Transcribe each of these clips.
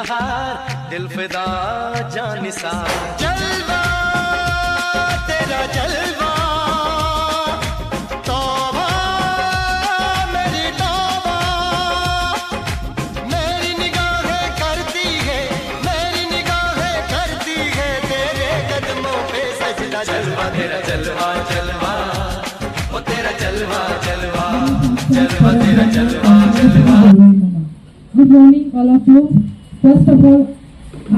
बहार, दिल फिदा जानिसार। जलवा तेरा जलवा, तौबा मेरी तौबा, मेरी निगाहें करती है, मेरी निगाहें करती है तेरे कदमों पे सजदा। जलवा तेरा जलवा जलवा, वो तेरा जलवा जलवा, जलवा तेरा जलवा जलवा। Good morning all of you. First of all,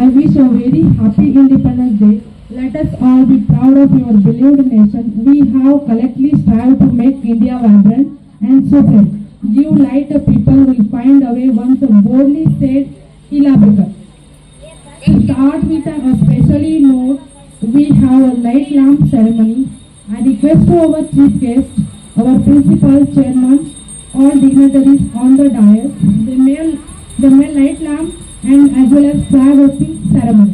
I wish you a very happy Independence Day. Let us all be proud of your beloved nation. We have collectively strived to make India vibrant and social. Give light, people will find a way, once boldly said Ilabika. To start with a specially note, we have a light lamp ceremony. I request to our chief guest, our principal, chairman, all dignitaries on the dais, the may light lamp and as well as flag hosting ceremony.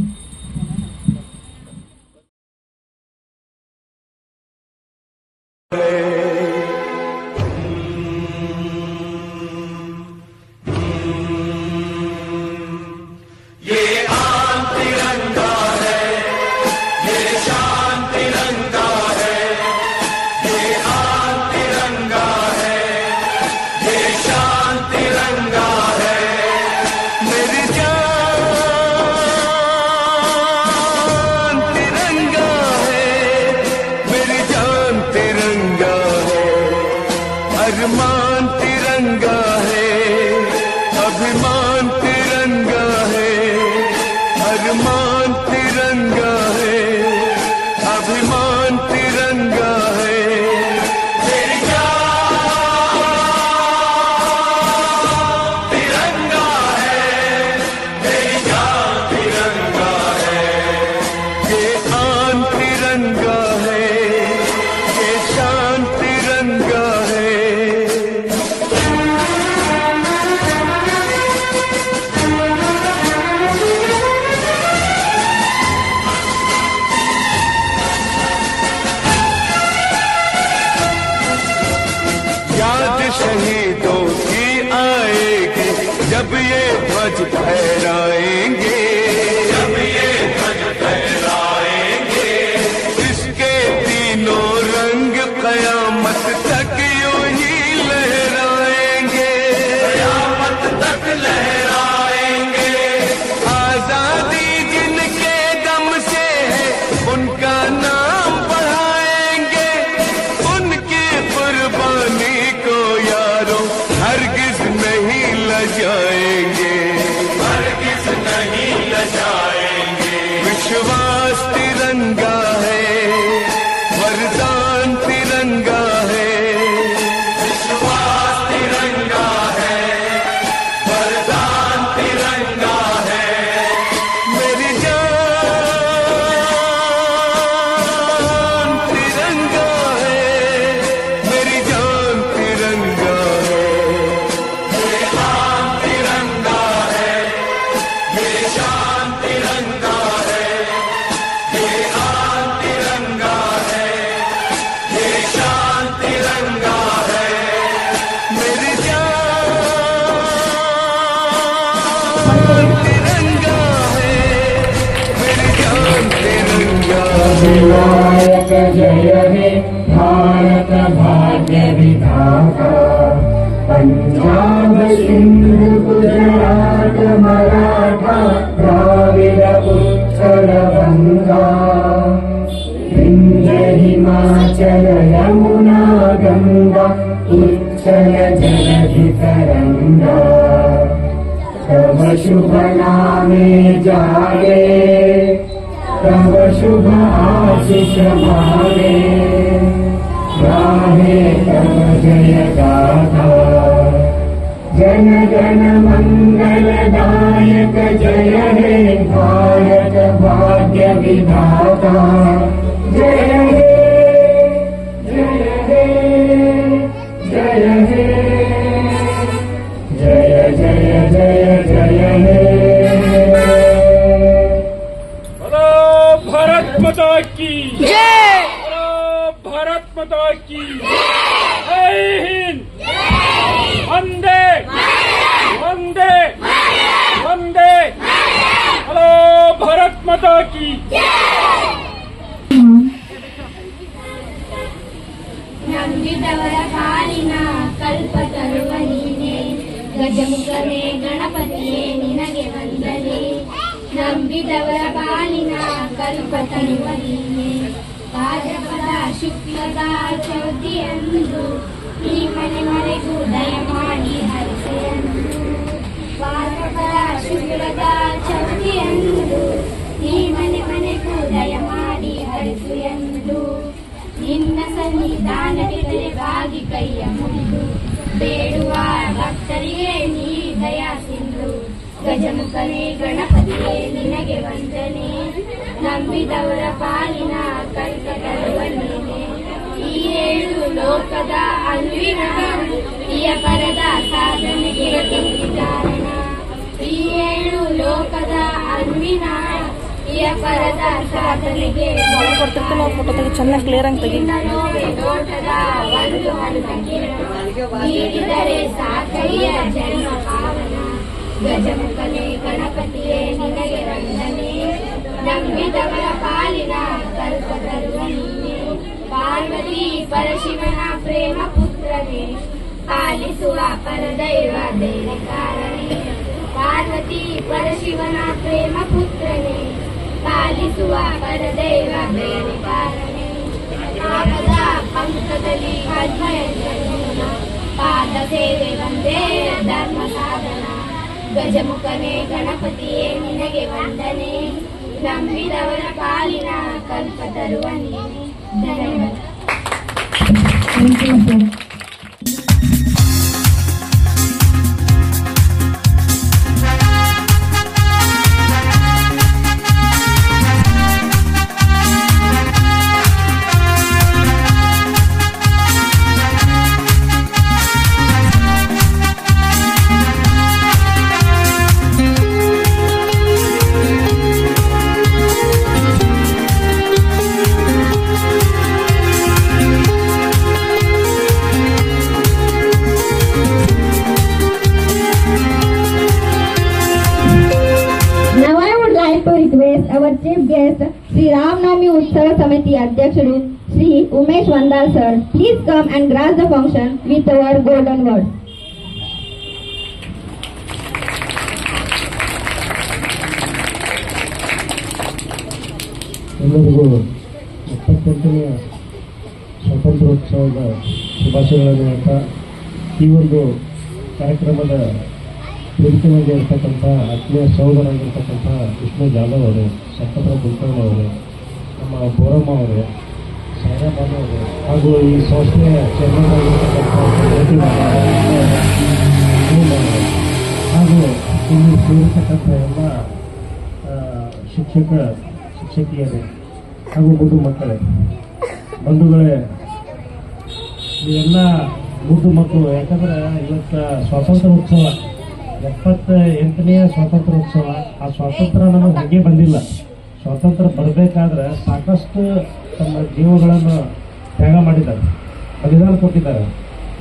अरमान तिरंगा है, अभिमान तिरंगा है, अरमान तिरंगा है, अभिमान तिरंगा है। मेरी जान तिरंगा है, मेरी जान तिरंगा है, ये आन तिरंगा है, ये शान तिरंगा है। शहीदों की आएगी जब ये ध्वज फहराएंगे, जब ये ध्वज फहराएंगे, इसके तीनों रंग कयामत तक यूं ही लहराएंगे, कयामत तक लहराएंगे। आजादी जिनके दम से है उनका नाम बढ़ाएंगे, उनकी कुर्बानी हरगिज नहीं लजाएंगे, हरगिज नहीं लजाएंगे। विश्वास तिरंगा है, वरदान तिरंगा है, विश्वास तिरंगा है, वरदान तिरंगा है। मेरी जान तिरंगा है, मेरी जान तिरंगा है। विनायक जय हे भारत भाग्य विधाता, पंजाब सिंध गुजरात मराठा द्राविड उत्कल गंगा, विंध्य हिमाचल यमुना गंगा उच्चल जलधि तरंगा। तब शुभ नामे जागे, तब शुभ आशीष मागे, गाहे तब जय गाथा। जन गण मंगल दायक जय हे भारत भाग्य विधाता। जय हे जय हे जय हे जय जय जय जय हे। भारत माता की जय, भारत माता की जय हिंद। वंदे वंदे वंदे ನಂಬಿದವರ ಪಾಲಿನ ಕಲ್ಪ ತರುವ ನೀನೆ, ಗಜಮುಖನೇ ಗಣಪತಿಯೇ ನಿನಗೆ ವಂದನೆ. ನಂಬಿದವರ ಪಾಲಿನ ಕಲ್ಪ ತರುವ ನೀನೆ, ಭಾದ್ರಪದ ಶುಕ್ಲದ ಚೌತಿಯಂದು ಈ ಮನೆ ಮನೆಗೂ ದಯ ಮಾಡಿ ಹರಿಸೆಯಂದು. ಭಾದ್ರಪದ ಶುಕ್ಲದ ಚೌತಿಯಂದು ಈ ಮನೆ ಮನೆಗೂ ದಯ ಮಾಡಿ ಹರಿಸು ಎಂದು. ನಿನ್ನ ಸನ್ನಿಧಾನಕ್ಕೆ ಬಾಗಿ ಕೈಯ ಮುಗಿದು ಬೇಡುವ ಭಕ್ತರಿಗೆ ನೀ ದಯಾ ಸಿಂಧು. ಗಜಮುಖನೇ ಗಣಪತಿಯೇ ನಿನಗೆ ವಂದನೆ. ನಂಬಿದವರ ಪಾಲಿನ ಕಲ್ಪ ತರುವ ನೀನೆ, ಈ 7 ಲೋಕದ ಅನ್ವಿನ ಪ್ರಿಯ ಪರದ ಸಾಧನೆಗೆ ಕಾರಣ. ಈ 7 ಲೋಕದ ಅನ್ವಿನ ಪ್ರಿಯ ಪರದ ಸಾಧನೆಗೆ ಚೆನ್ನಾಗಿ ಕ್ಲಿಯರ್ ಆಗಿ ತೆಗಿ. ತೋಟದ ಒಂದು ಹಣ್ಣಗೆ ನೀಡಿದರೆ ಸಾಕಯ್ಯ ಜನ್ಮ ಪಾವನ. ಗಜಮುಖನೇ ಗಣಪತಿಯೇ ನಿನಗೆ ವಂದನೆ. ನಂಬಿದವರ ಪಾಲಿನ ಕಲ್ಪ ತರುವ ನೀನೆ, ಪಾರ್ವತಿ ಪರಶಿವನ ಪ್ರೇಮ ಪುತ್ರನೇ ಪಾಲಿಸುವ ಪರದೈವ ದೇವಿ ಕಾರಣೆ. ಪಾರ್ವತಿ ಪರಶಿವನ ಪ್ರೇಮ ಪುತ್ರನೇ ಪಾಲಿಸುವ ಪರದೈವ ದೇವಿ ಕಾರಣೆ. ಪಾಪದ ಪಂಕದಲ್ಲಿ ಪದ್ಮಯಂಜನ ಪಾದ ಸೇವೆ ಒಂದೇ ಧರ್ಮ ಸಾಧನ. ಗಜಮುಖನೇ ಗಣಪತಿಯೇ ನಿನಗೆ ವಂದನೆ. ನಂಬಿದವರ ಪಾಲಿನ ಕಲ್ಪ ತರುವ ನೀನೆ. ಧನ್ಯವಾದ. our chief guest, Sri Ramnavami Utsav Samiti Adhyakshadu, Sri Umesh Vandal sir, please come and grace the function with our golden words. ಎಲ್ಲರಿಗೂ 28ನೇ ಸ್ವಾತಂತ್ರ್ಯೋತ್ಸವದ ಶುಭಾಶಯಗಳನ್ನು ಹೇಳ್ತಾ ಈ ಒಂದು ಕಾರ್ಯಕ್ರಮದ ವೇದಿಕೆಯಲ್ಲಿ ಇರ್ತಕ್ಕಂಥ ಆತ್ಮೀಯ ಸಹೋದರಾಗಿರ್ತಕ್ಕಂಥ ವಿಷ್ಣು ಜಾಧವ್ ಅವರು, ಸತ್ತಪುರ ಕುಲಕರ್ಣಿ ಅವರು, ನಮ್ಮ ಬೋರಮ್ಮ ಅವರು, ಸಾಯಿರಾಬಾನು ಅವರು ಹಾಗೂ ಈ ಸಂಸ್ಥೆಯ ಚೇರ್ಮನ್ ಆಗಿರ್ತಕ್ಕಂಥ ಹಾಗೂ ಇಲ್ಲಿ ಸೇರಿರ್ತಕ್ಕಂಥ ಎಲ್ಲ ಶಿಕ್ಷಕಿಯರು ಹಾಗೂ ಮುದ್ದು ಮಕ್ಕಳೇ, ಬಂಧುಗಳೇ, ಇವೆಲ್ಲ ಮುದ್ದು ಮಕ್ಕಳು. ಯಾಕಂದ್ರೆ ಇವತ್ತು ಸ್ವಾತಂತ್ರ್ಯ ಉತ್ಸವ 78ನೇ ಸ್ವಾತಂತ್ರ್ಯೋತ್ಸವ. ಆ ಸ್ವಾತಂತ್ರ್ಯ ನಮಗೆ ಹಾಗೆ ಬಂದಿಲ್ಲ. ಸ್ವಾತಂತ್ರ್ಯ ಬರಬೇಕಾದ್ರೆ ಸಾಕಷ್ಟು ತಮ್ಮ ಜೀವಗಳನ್ನು ತ್ಯಾಗ ಮಾಡಿದ್ದಾರೆ, ಬಲಿದಾನ ಕೊಟ್ಟಿದ್ದಾರೆ.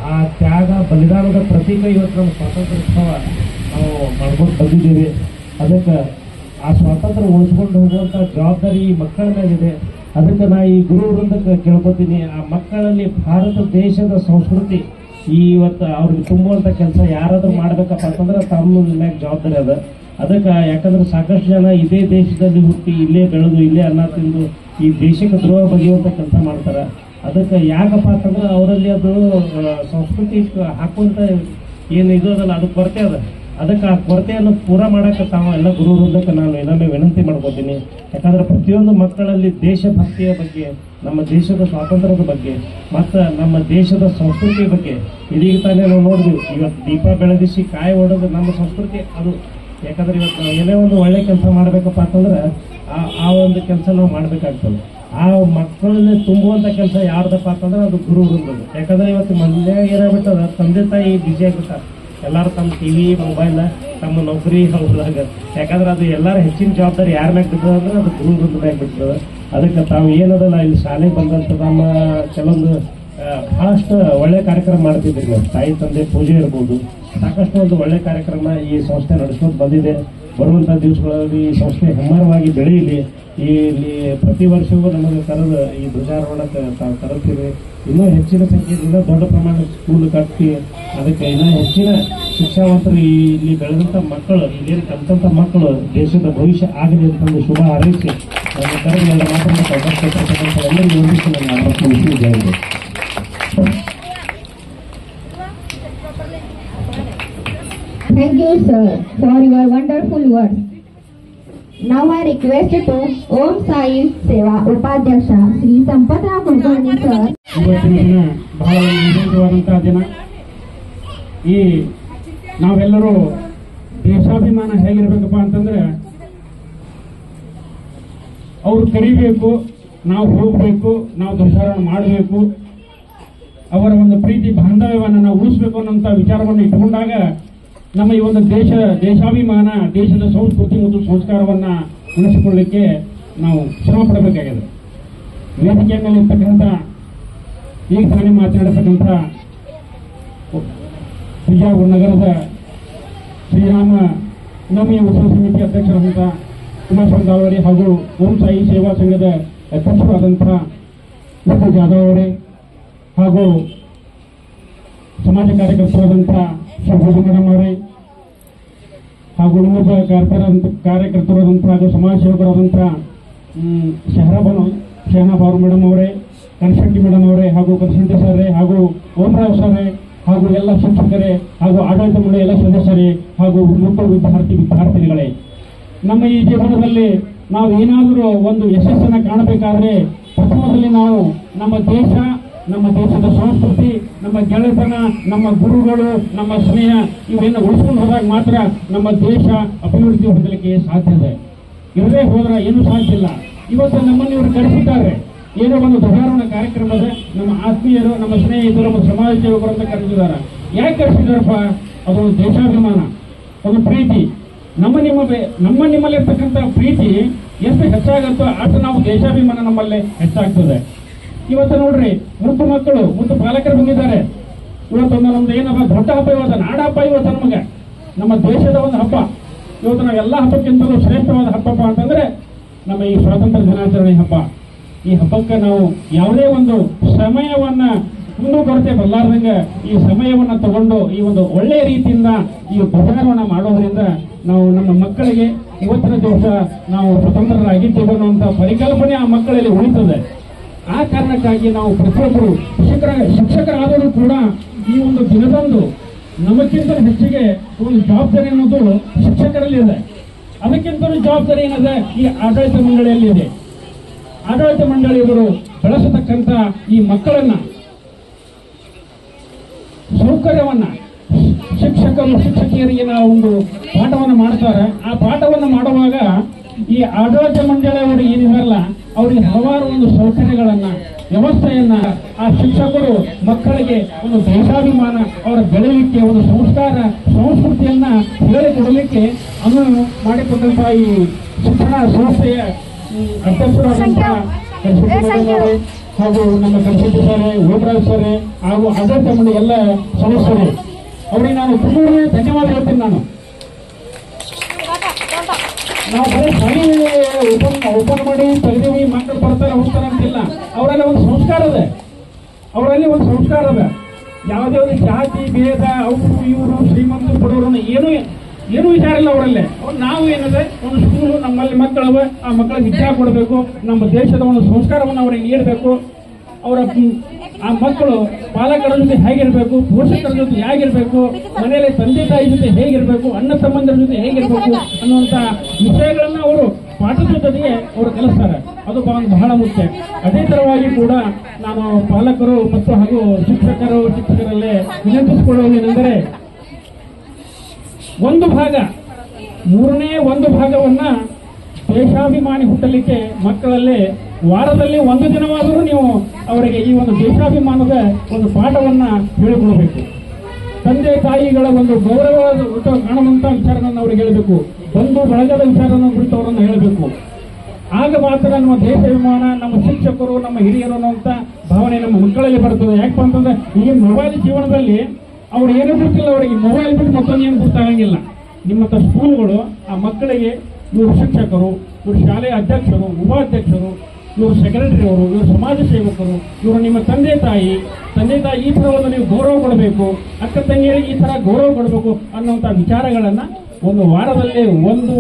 ಆ ತ್ಯಾಗ ಬಲಿದಾನದ ಪ್ರತೀಕ ಇವತ್ತು ನಮ್ಮ ಸ್ವಾತಂತ್ರ್ಯೋತ್ಸವ ನಾವು ಮಾಡ್ಕೊಂಡು ಬಂದಿದ್ದೀವಿ. ಅದಕ್ಕೆ ಆ ಸ್ವಾತಂತ್ರ್ಯ ಉಳಿಸ್ಕೊಂಡು ಹೋಗುವಂಥ ಜವಾಬ್ದಾರಿ ಈ ಮಕ್ಕಳ ಮೇಲಿದೆ. ಅದಕ್ಕೆ ನಾ ಈ ಗುರು ವೃಂದಕ್ಕೆ ಕೇಳ್ಕೊತೀನಿ, ಆ ಮಕ್ಕಳಲ್ಲಿ ಭಾರತ ದೇಶದ ಸಂಸ್ಕೃತಿ ಇವತ್ತು ಅವ್ರಿಗೆ ತುಂಬುವಂಥ ಕೆಲಸ ಯಾರಾದ್ರೂ ಮಾಡ್ಬೇಕಪ್ಪ ಅಂತಂದ್ರೆ ತಮ್ಮ ಮ್ಯಾಗ ಜವಾಬ್ದಾರಿ ಅದ. ಅದಕ್ಕೆ ಯಾಕಂದ್ರೆ ಸಾಕಷ್ಟು ಜನ ಇದೇ ದೇಶದಲ್ಲಿ ಹುಟ್ಟಿ ಇಲ್ಲೇ ಬೆಳೆದು ಇಲ್ಲೇ ಅನ್ನ ತಿಂದು ಈ ದೇಶಕ್ಕೆ ದ್ರೋಹ ಬಗೆಯುವಂಥ ಕೆಲಸ ಮಾಡ್ತಾರೆ. ಅದಕ್ಕೆ ಯಾಕಪ್ಪ ಅಂತಂದ್ರೆ ಅವರಲ್ಲಿ ಅದು ಸಂಸ್ಕೃತಿ ಹಾಕುವಂಥ ಏನು ಇದು ಅದಲ್ಲ, ಅದು ಕೊರತೆ ಅದ. ಅದಕ್ಕೆ ಆ ಕೊರತೆಯನ್ನು ಪೂರ ಮಾಡೋಕ್ಕೆ ತಾವು ಎಲ್ಲ ಗುರು ವೃಂದಕ್ಕೆ ನಾನು ಇನ್ನೊಮ್ಮೆ ವಿನಂತಿ ಮಾಡ್ಕೋತೀನಿ. ಯಾಕಂದ್ರೆ ಪ್ರತಿಯೊಂದು ಮಕ್ಕಳಲ್ಲಿ ದೇಶಭಕ್ತಿಯ ಬಗ್ಗೆ, ನಮ್ಮ ದೇಶದ ಸ್ವಾತಂತ್ರ್ಯದ ಬಗ್ಗೆ ಮತ್ತು ನಮ್ಮ ದೇಶದ ಸಂಸ್ಕೃತಿಯ ಬಗ್ಗೆ ಇದೀಗ ತಾನೇ ನಾವು ನೋಡಿದ್ವಿ. ಇವತ್ತು ದೀಪ ಬೆಳಗಿಸಿ ಕಾಯಿ ಹೊಡೆದು ನಮ್ಮ ಸಂಸ್ಕೃತಿ ಅದು. ಯಾಕಂದ್ರೆ ಇವತ್ತು ನಾವು ಏನೇ ಒಂದು ಒಳ್ಳೆ ಕೆಲಸ ಮಾಡಬೇಕಪ್ಪ ಅಂತಂದ್ರೆ ಆ ಒಂದು ಕೆಲಸ ನಾವು ಮಾಡಬೇಕಾಗ್ತದೆ. ಆ ಮಕ್ಕಳಲ್ಲಿ ತುಂಬುವಂಥ ಕೆಲಸ ಯಾರ್ದಪ್ಪ ಅಂತಂದ್ರೆ ಅದು ಗುರು ವೃಂದದ್ದು. ಯಾಕಂದ್ರೆ ಇವತ್ತು ಮನೆಯಾಗ ಏನಾಗ್ಬಿಟ್ಟದ, ತಂದೆ ತಾಯಿ ಬಿಜಿ ಆಗ್ಬಿಟ್ಟಾರೆ. ಎಲ್ಲರೂ ತಮ್ಮ ಟಿವಿ ಮೊಬೈಲ್ ತಮ್ಮ ನೌಕರಿ ಹೋದಾಗ, ಯಾಕಂದ್ರೆ ಅದು ಎಲ್ಲರ ಹೆಚ್ಚಿನ ಜವಾಬ್ದಾರಿ ಯಾರ ಮ್ಯಾಗ ಬಿಡ್ತದೆ ಅಂದ್ರೆ ಅದು ಗುರು ವೃಂದ ಮ್ಯಾಗ ಬಿಡ್ತದೆ. ಅದಕ್ಕೆ ತಾವು ಏನದಲ್ಲ ಇಲ್ಲಿ ಶಾಲೆಗೆ ಬಂದಂಥ ನಮ್ಮ ಕೆಲವೊಂದು ಬಹಳಷ್ಟು ಒಳ್ಳೆ ಕಾರ್ಯಕ್ರಮ ಮಾಡ್ತಿದ್ರಿ. ನಾವು ತಾಯಿ ತಂದೆ ಪೂಜೆ ಇರ್ಬೋದು, ಸಾಕಷ್ಟು ಒಂದು ಒಳ್ಳೆ ಕಾರ್ಯಕ್ರಮ ಈ ಸಂಸ್ಥೆ ನಡೆಸ್ಕೊಂಡು ಬಂದಿದೆ. ಬರುವಂಥ ದಿವಸಗಳಲ್ಲಿ ಈ ಸಂಸ್ಥೆ ಹೆಮ್ಮರವಾಗಿ ಬೆಳೆಯಲಿ. ಇಲ್ಲಿ ಪ್ರತಿ ವರ್ಷವೂ ನಮಗೆ ಕರೆದು ಈ ಧ್ವಜಾರೋಹಣಕ್ಕೆ ತಾವು ಕರೆಸ್ತೀವಿ. ಇನ್ನೂ ಹೆಚ್ಚಿನ ಸಂಖ್ಯೆಯಿಂದ ದೊಡ್ಡ ಪ್ರಮಾಣದ ಸ್ಕೂಲ್ ಕಟ್ಟಿ ಅದಕ್ಕೆ ಇನ್ನೂ ಹೆಚ್ಚಿನ ಶಿಕ್ಷಾವಂತರು ಇಲ್ಲಿ ಬೆಳೆದಂಥ ಮಕ್ಕಳು, ಇಲ್ಲೇನು ಕಲಿತಂಥ ಮಕ್ಕಳು ದೇಶದ ಭವಿಷ್ಯ ಆಗಲಿ ಅಂತಂದು ಶುಭ ಹಾರೈಸಿ ನನ್ನ ಕರೆದು ನನ್ನ ಮಾತನ್ನು ಅವಕಾಶ ಎಲ್ಲರಿಗೂ ಒಂದಿಷ್ಟು ನನ್ನ ಮಕ್ಕಳು ವಿಶ್ವವಿದ್ಯಾಲಯ. Thank you, sir, for your wonderful words. Now I request to Om Sai Seva Upadhyasha Sri Sampatrao Kulkarni sir. ಇವತ್ತಿನ ದಿನ ಬಹಳ ವಿಶೇಷವಾದಂತಹ ದಿನ. ಈ ನಾವೆಲ್ಲರೂ ದೇಶಾಭಿಮಾನ ಹೇಗಿರ್ಬೇಕಪ್ಪ ಅಂತಂದ್ರೆ, ಅವರು ಕರಿಬೇಕು, ನಾವು ಹೋಗಬೇಕು, ನಾವು ಧ್ವಜಾರೋಹಣ ಮಾಡಬೇಕು, ಅವರ ಒಂದು ಪ್ರೀತಿ ಬಾಂಧವ್ಯವನ್ನು ನಾವು ಉಳಿಸಬೇಕು ಅನ್ನೋಂಥ ವಿಚಾರವನ್ನು ಇಟ್ಟುಕೊಂಡಾಗ ನಮ್ಮ ಈ ಒಂದು ದೇಶಾಭಿಮಾನ, ದೇಶದ ಸಂಸ್ಕೃತಿ ಮತ್ತು ಸಂಸ್ಕಾರವನ್ನ ಉಳಿಸಿಕೊಳ್ಳಲಿಕ್ಕೆ ನಾವು ಶ್ರಮ ಪಡಬೇಕಾಗಿದೆ. ವೇದಿಕೆಯ ಮೇಲೆ ಇರ್ತಕ್ಕಂಥ ಈಗ ತಾನೇ ಮಾತನಾಡತಕ್ಕಂಥ ಬಿಜಾಪುರ ನಗರದ ಶ್ರೀರಾಮ ನವಮಿ ಉತ್ಸವ ಸಮಿತಿ ಅಧ್ಯಕ್ಷರಾದಂಥ ಉಮೇಶ್ ವಂದಾಲ್ ಅವರೇ ಹಾಗೂ ಓಂ ಸಾಯಿ ಸೇವಾ ಸಂಘದ ಅಧ್ಯಕ್ಷರಾದಂಥ ವಿಷ್ಣು ಜಾಧವ್ ಅವರೇ ಹಾಗೂ ಸಮಾಜ ಕಾರ್ಯಕರ್ತರಾದಂಥ ಶೋಭಾ ಮೇಡಮ್ ಅವರೇ ಹಾಗೂ ಇನ್ನೊಬ್ಬ ಕಾರ್ಯಕರ್ತರಾದಂಥ ಹಾಗೂ ಸಮಾಜ ಸೇವಕರಾದಂಥ ಶಹನಾಬಾರು ಮೇಡಮ್ ಅವರೇ, ಕನ್ಸಲ್ಟಿ ಮೇಡಮ್ ಅವರೇ ಹಾಗೂ ಕನ್ಸಲ್ಟಿ ಸರ್ರೇ ಹಾಗೂ ಓಂರಾವ್ ಸರ್ರೇ ಹಾಗೂ ಎಲ್ಲ ಶಿಕ್ಷಕರೇ ಹಾಗೂ ಆಡಳಿತ ಮಂಡಳಿ ಎಲ್ಲ ಸದಸ್ಯರೇ ಹಾಗೂ ಮುಖ್ಯ ವಿದ್ಯಾರ್ಥಿನಿಗಳೇ, ನಮ್ಮ ಈ ಜೀವನದಲ್ಲಿ ನಾವು ಏನಾದರೂ ಒಂದು ಯಶಸ್ಸನ್ನು ಕಾಣಬೇಕಾದ್ರೆ ಪ್ರಥಮದಲ್ಲಿ ನಾವು ನಮ್ಮ ದೇಶ, ನಮ್ಮ ದೇಶದ ಸಂಸ್ಕೃತಿ, ನಮ್ಮ ಗೆಳೆತನ, ನಮ್ಮ ಗುರುಗಳು, ನಮ್ಮ ಸ್ನೇಹ ಇವೆಲ್ಲ ಉಳಿಸ್ಕೊಂಡು ಹೋದಾಗ ಮಾತ್ರ ನಮ್ಮ ದೇಶ ಅಭಿವೃದ್ಧಿ ಹೊಂದಲಿಕ್ಕೆ ಸಾಧ್ಯ ಇದೆ. ಇರದೇ ಹೋದ್ರೆ ಏನೂ ಸಾಧ್ಯ ಇಲ್ಲ. ಇವತ್ತು ನಮ್ಮನ್ನು ಇವರು ಕರೆಸಿದ್ದಾರೆ, ಏನೋ ಒಂದು ಧ್ವಜಾರೋಹಣ ಕಾರ್ಯಕ್ರಮ ಇದೆ, ನಮ್ಮ ಆತ್ಮೀಯರು, ನಮ್ಮ ಸ್ನೇಹಿತರು, ನಮ್ಮ ಸಮಾಜ ಸೇವಕರು ಅಂತ ಕರೆಸಿದ್ದಾರೆ. ಯಾಕೆ ಕರೆಸಿದಾರಪ್ಪ? ಅದು ದೇಶಾಭಿಮಾನ, ಅದು ಪ್ರೀತಿ. ನಮ್ಮ ನಿಮ್ಮಲ್ಲಿರ್ತಕ್ಕಂಥ ಪ್ರೀತಿ ಎಷ್ಟು ಹೆಚ್ಚಾಗುತ್ತೋ ಅಷ್ಟು ನಾವು ದೇಶಾಭಿಮಾನ ನಮ್ಮಲ್ಲಿ ಹೆಚ್ಚಾಗ್ತದೆ. ಇವತ್ತು ನೋಡ್ರಿ, ಮುದ್ದು ಮಕ್ಕಳು, ಮುದ್ದು ಪಾಲಕರು ಬಂದಿದ್ದಾರೆ. ಇವತ್ತೊಂದು ನಮ್ದು ಏನಪ್ಪ ದೊಡ್ಡ ಹಬ್ಬ, ಇವತ್ತು ನಾಡ ಹಬ್ಬ. ಇವತ್ತು ನಮಗೆ ನಮ್ಮ ದೇಶದ ಒಂದು ಹಬ್ಬ. ಇವತ್ತು ನಾವೆಲ್ಲ ಹಬ್ಬಕ್ಕಿಂತಲೂ ಶ್ರೇಷ್ಠವಾದ ಹಬ್ಬಪ್ಪ ಅಂತಂದ್ರೆ ನಮ್ಮ ಈ ಸ್ವಾತಂತ್ರ್ಯ ದಿನಾಚರಣೆ ಹಬ್ಬ. ಈ ಹಬ್ಬಕ್ಕೆ ನಾವು ಯಾವುದೇ ಒಂದು ಸಮಯವನ್ನ ಕುಂದುಕೊರತೆ ಬರಲಾರ್ದಂಗೆ ಈ ಸಮಯವನ್ನ ತಗೊಂಡು ಈ ಒಂದು ಒಳ್ಳೆಯ ರೀತಿಯಿಂದ ಈ ಧ್ವಜಾರೋಹಣ ಮಾಡೋದ್ರಿಂದ ನಾವು ನಮ್ಮ ಮಕ್ಕಳಿಗೆ ಇವತ್ತಿನ ದಿವಸ ನಾವು ಸ್ವತಂತ್ರರಾಗಿದ್ದೇವೆ ಅನ್ನುವಂಥ ಪರಿಕಲ್ಪನೆ ಆ ಮಕ್ಕಳಲ್ಲಿ ಉಳಿತದೆ. ಆ ಕಾರಣಕ್ಕಾಗಿ ನಾವು ಪ್ರತಿಯೊಬ್ಬರು ಶಿಕ್ಷಕರಾದರೂ ಕೂಡ ಈ ಒಂದು ದಿನದಂದು ನಮಗಿಂತ ಹೆಚ್ಚಿಗೆ ಒಂದು ಜವಾಬ್ದಾರಿ ಅನ್ನೋದು ಶಿಕ್ಷಕರಲ್ಲಿ ಇದೆ. ಅದಕ್ಕಿಂತಲೂ ಜವಾಬ್ದಾರಿ ಏನಿದೆ ಈ ಆಡಳಿತ ಮಂಡಳಿಯಲ್ಲಿ ಇದೆ. ಆಡಳಿತ ಮಂಡಳಿಯವರು ಬೆಳೆಸತಕ್ಕಂಥ ಈ ಮಕ್ಕಳನ್ನ ಸೌಕರ್ಯವನ್ನ ಶಿಕ್ಷಕಿಯರಿಗೆ ನಾವು ಒಂದು ಪಾಠವನ್ನು ಮಾಡ್ತಾರೆ. ಆ ಪಾಠವನ್ನು ಮಾಡುವಾಗ ಈ ಆಡಳಿತ ಮಂಡಳಿಯವರು ಏನಿರಲ್ಲ ಅವರಿಗೆ ಹಲವಾರು ಒಂದು ಸೌಕರ್ಯಗಳನ್ನ, ವ್ಯವಸ್ಥೆಯನ್ನ ಆ ಶಿಕ್ಷಕರು ಮಕ್ಕಳಿಗೆ ಒಂದು ದೇಶಾಭಿಮಾನ, ಅವರ ಬೆಳೆಯಲಿಕ್ಕೆ ಒಂದು ಸಂಸ್ಕಾರ, ಸಂಸ್ಕೃತಿಯನ್ನ ಹೇಳಿಕೊಡಲಿಕ್ಕೆ ಅನುವು ಮಾಡಿಕೊಟ್ಟಂತಹ ಈ ಶಿಕ್ಷಣ ಸಂಸ್ಥೆಯ ಅಧ್ಯಕ್ಷರಾದಂತಹ ಹಾಗೂ ನಮ್ಮ ಕನ್ಸಲ್ಟಿ ಸರ್, ಓಮರಾಜ್ ಸರ್ ಹಾಗೂ ಆಡಳಿತ ಮಂಡಳಿ ಎಲ್ಲ ಸದಸ್ಯರು ಅವರಿಗೆ ನಾನು ತುಂಬ ಧನ್ಯವಾದ ಹೇಳ್ತೀನಿ. ನಾವು ಬರೀ ಶಾಲೆ ಓಪನ್ ಮಾಡಿ ತೆಗೆದೀವಿ, ಮಕ್ಕಳು ಬರ್ತಾರೆ ಹೋಗ್ತಾರೆ ಅಂತಿಲ್ಲ. ಅವರಲ್ಲಿ ಒಂದು ಸಂಸ್ಕಾರ ಇದೆ, ಅವರಲ್ಲಿ ಒಂದು ಸಂಸ್ಕಾರ ಇದೆ. ಯಾವುದೇ ಒಂದು ಜಾತಿ ಭೇದ, ಅವರು ಇವರು ಶ್ರೀಮಂತರು ಬಡವರು ಏನೂ ವಿಚಾರ ಇಲ್ಲ ಅವರಲ್ಲೇ. ನಾವು ಏನಿದೆ ಒಂದು ಸ್ಕೂಲು, ನಮ್ಮಲ್ಲಿ ಮಕ್ಕಳವೆ, ಆ ಮಕ್ಕಳಿಗೆ ವಿದ್ಯಾ ಕೊಡಬೇಕು, ನಮ್ಮ ದೇಶದ ಒಂದು ಸಂಸ್ಕಾರವನ್ನು ಅವರಿಗೆ ನೀಡಬೇಕು. ಅವರ ಆ ಮಕ್ಕಳು ಪಾಲಕರ ಜೊತೆ ಹೇಗಿರ್ಬೇಕು, ಪೋಷಕರ ಜೊತೆ ಹೇಗಿರ್ಬೇಕು, ಮನೆಯಲ್ಲಿ ತಂದೆ ತಾಯಿ ಜೊತೆ ಹೇಗಿರ್ಬೇಕು, ಅಣ್ಣ ತಮ್ಮಂದರ ಜೊತೆ ಹೇಗಿರ್ಬೇಕು ಅನ್ನುವಂತ ವಿಷಯಗಳನ್ನ ಅವರು ಪಾಠದ ಜೊತೆಗೆ ಅವರು ಕಲಿಸ್ತಾರೆ. ಅದು ಬಹಳ ಮುಖ್ಯ. ಅದೇ ತರವಾಗಿ ಕೂಡ ನಾನು ಪಾಲಕರು ಮತ್ತು ಹಾಗೂ ಶಿಕ್ಷಕರಲ್ಲೇ ವಿನಂತಿಸಿಕೊಳ್ಳುವುದೇನೆಂದರೆ, ಒಂದು ಭಾಗ, ಮೂರನೇ ಒಂದು ಭಾಗವನ್ನ ದೇಶಾಭಿಮಾನಿ ಹುಟ್ಟಲಿಕ್ಕೆ ಮಕ್ಕಳಲ್ಲಿ ವಾರದಲ್ಲಿ ಒಂದು ದಿನವಾದರೂ ನೀವು ಅವರಿಗೆ ಈ ಒಂದು ದೇಶಾಭಿಮಾನದ ಒಂದು ಪಾಠವನ್ನ ಹೇಳಿಕೊಡಬೇಕು. ತಂದೆ ತಾಯಿಗಳ ಒಂದು ಗೌರವದ ಕಾಣುವಂತ ವಿಚಾರವನ್ನು ಅವರಿಗೆ ಹೇಳಬೇಕು. ಬಂಧು ಬಳಗದ ವಿಚಾರವನ್ನು ಕುರಿತು ಅವರನ್ನು ಹೇಳಬೇಕು. ಆಗ ಮಾತ್ರ ನಮ್ಮ ದೇಶಾಭಿಮಾನ, ನಮ್ಮ ಶಿಕ್ಷಕರು, ನಮ್ಮ ಹಿರಿಯರು ಅನ್ನುವಂತ ಭಾವನೆ ನಮ್ಮ ಮಕ್ಕಳಲ್ಲಿ ಬರ್ತದೆ. ಯಾಕಪ್ಪ ಅಂತಂದ್ರೆ ಈ ಮೊಬೈಲ್ ಜೀವನದಲ್ಲಿ ಅವ್ರು ಏನೂ ಗೊತ್ತಿಲ್ಲ, ಅವರಿಗೆ ಮೊಬೈಲ್ ಬಿಟ್ಟು ಮತ್ತೊಂದು ಏನು ಗೊತ್ತಾಗಂಗಿಲ್ಲ. ನಿಮ್ಮಂಥ ಸ್ಕೂಲ್ಗಳು ಆ ಮಕ್ಕಳಿಗೆ ಇವರು ಶಿಕ್ಷಕರು, ಇವರು ಶಾಲೆಯ ಅಧ್ಯಕ್ಷರು, ಉಪಾಧ್ಯಕ್ಷರು, ಇವರು ಸೆಕ್ರೆಟರಿ ಅವರು, ಇವರು ಸಮಾಜ ಸೇವಕರು, ಇವರು ನಿಮ್ಮ ತಂದೆ ತಾಯಿ ಈ ಥರವನ್ನು ನೀವು ಗೌರವ ಕೊಡಬೇಕು, ಅಕ್ಕ ತಂಗಿಯರಿಗೆ ಈ ಥರ ಗೌರವ ಕೊಡಬೇಕು ಅನ್ನುವಂಥ ವಿಚಾರಗಳನ್ನು ಒಂದು ವಾರದಲ್ಲೇ ಒಂದು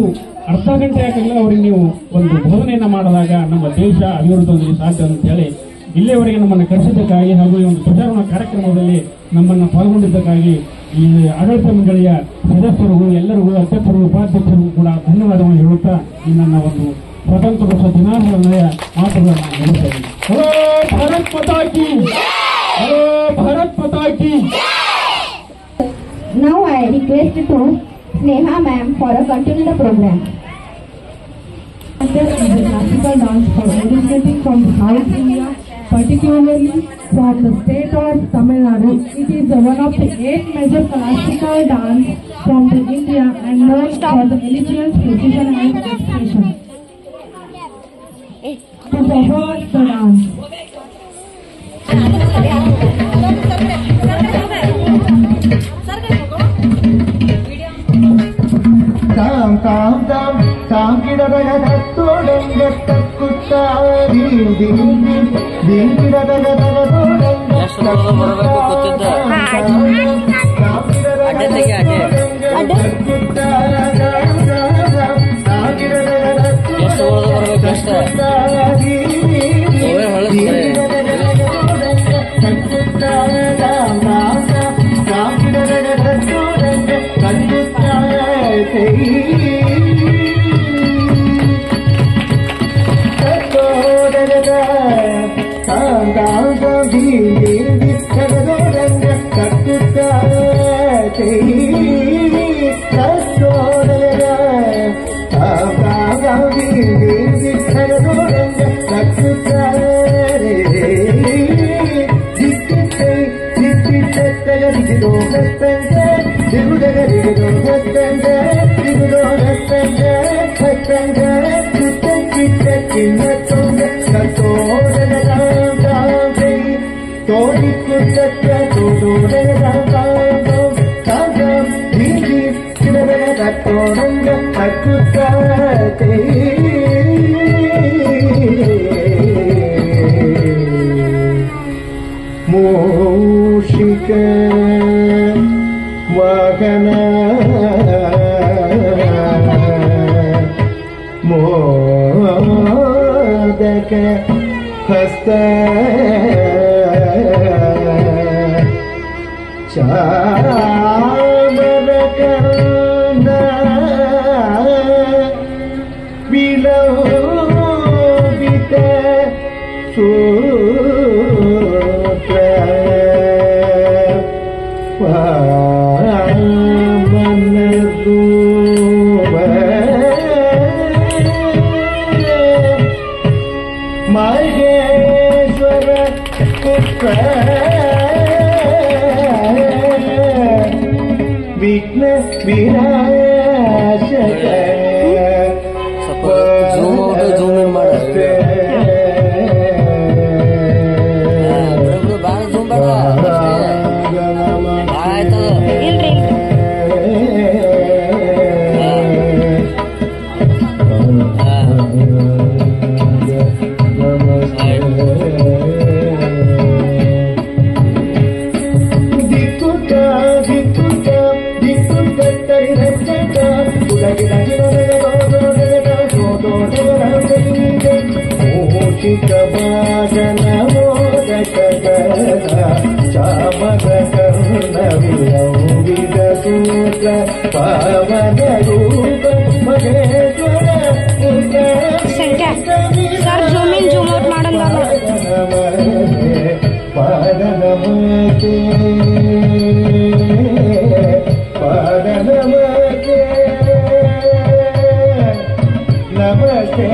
ಅರ್ಧ ಗಂಟೆ ಯಾಕಂದ್ರೆ ಅವರಿಗೆ ನೀವು ಒಂದು ಬೋಧನೆಯನ್ನು ಮಾಡಿದಾಗ ನಮ್ಮ ದೇಶ ಅಭಿವೃದ್ಧಿ ಸಾಧ್ಯ ಅಂತೇಳಿ ಇಲ್ಲಿಯವರೆಗೆ ನಮ್ಮನ್ನು ಕರೆಸಿದ್ದಕ್ಕಾಗಿ ಹಾಗೂ ಈ ಒಂದು ಪ್ರಚಾರಣಾ ಕಾರ್ಯಕ್ರಮದಲ್ಲಿ ನಮ್ಮನ್ನು ಪಾಲ್ಗೊಂಡಿದ್ದಕ್ಕಾಗಿ ಈ ಆಡಳಿತ ಮಂಡಳಿಯ ಸದಸ್ಯರಿಗೂ ಎಲ್ಲರಿಗೂ ಅಧ್ಯಕ್ಷರಿಗೂ ಉಪಾಧ್ಯಕ್ಷರಿಗೂ ಕೂಡ ಧನ್ಯವಾದಗಳನ್ನು ಹೇಳುತ್ತಾ ಈ ನನ್ನ ಒಂದು ಸ್ವತಂತ್ರ ದಿನಾಚರಣೆಯ ಮಾತುಗಳನ್ನು ಹೇಳುತ್ತೇನೆ. Hello Bharat Mata Ki, hello Bharat Mata Ki. Now I request to Sneha ma'am for a continue the program. This is a classical dance for originating from South India, particularly from the state of Tamil Nadu. It is one of the 8 major classical dance from the India and known for the elegance, precision and expression. To perform the dance. ತಾಂ ತಾಂ ತಾಂ ತಾಂ ಗಿಡದಗ ತೋಡಂಗ ತಕ್ಕುತ್ತಾರಿ ಗಿಡದಗ ಮೂಷಿಕ ವಾಹನ ಮೋದಕ ಹಸ್ತ ಚಾಮರ ಕಂದ ವಿಲೋಪಿತ ಸೂತ್ರ ಮಹೇಶ್ವರ ಪುತ್ರ ವಿಘ್ನ ವಿನಾಶಕ ಚಾಮರ ಕರ್ಣ ವಿಲೋಪಿತ ಸೂತ್ರ ಪಾವನ ರೂಪ Maheshwara sir zoom in zoom out ಮಾಡಂಗ ಪಾದನಮಕ್ಕೆ ಪಾದನಮಕ್ಕೆ ನಮಸ್ತೆ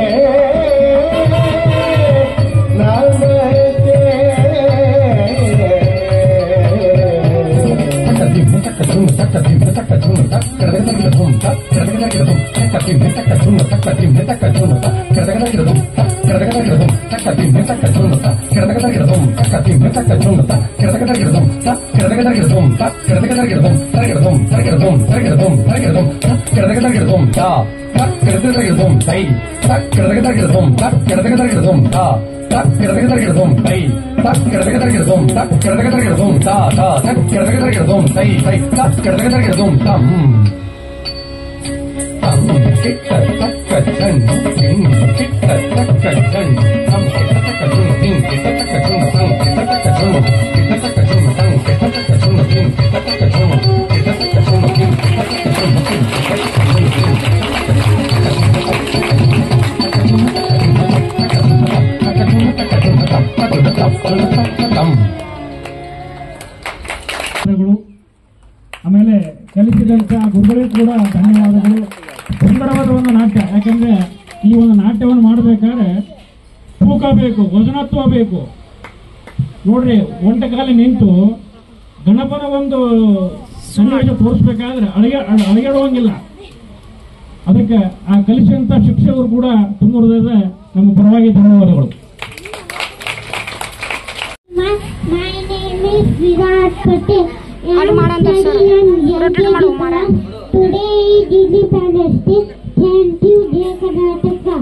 ಆಮೇಲೆ ಕಲಿಸಿದಂತ ಗುರುಗಳಿಗೂ ಕೂಡ ಧನ್ಯವಾದಗಳು. ಸುಂದರವಾದ ಒಂದು ನಾಟ್ಯ, ಯಾಕಂದ್ರೆ ಈ ಒಂದು ನಾಟ್ಯವನ್ನು ಮಾಡಬೇಕಾದ್ರೆ ತೂಕ ಬೇಕು, ವಜನತ್ವ ಬೇಕು. ನೋಡ್ರಿ, ಒಂಟ ಕಾಲ ನಿಂತು ಗಣಪನ ಒಂದು ಸನ್ನಿವೇಶ ತೋರಿಸ್ಬೇಕಾದ್ರೆ ಅಳಿಗಾಡುವಂಗಿಲ್ಲ. ಅದಕ್ಕೆ ಆ ಕಲಿಸಿದಂತ ಶಿಕ್ಷಕರು ಕೂಡ ತುಂಬ ಹೃದಯದ ನಮ್ಮ ಪರವಾಗಿ ಧನ್ಯವಾದಗಳು. My name is Virat Patel. Today is Independence Day. Thank you, dear Karnataka.